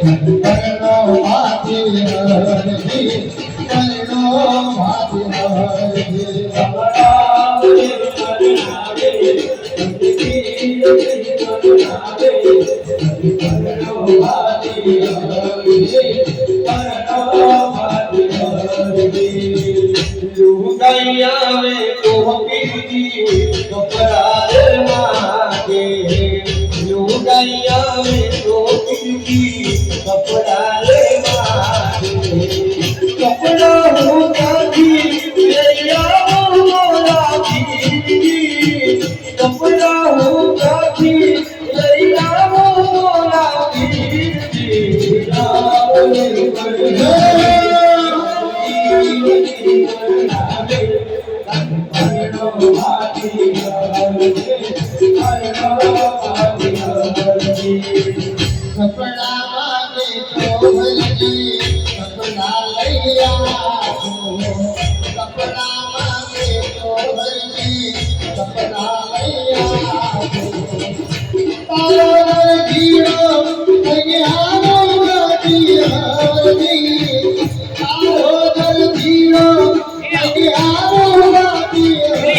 પરણો માથી હરજી પરણો માથી હરજી પરણાવે પરણો માથી હરજી પરણો માથી હરજી લુગાઈયા મે કોપીજી કપડા માગે લુગાઈયા મે કોપીજી કપડા માગે કપડા હું કાઢી લૈયા મોલાજી કપડા હું કાઢી લૈયા મોલાજી કપડા માગે તો ભલજી કપડા લઈ આવો કપડા માગે તો ભલજી કપડા લઈ આવો તારો જીરો અહીંયા હરજી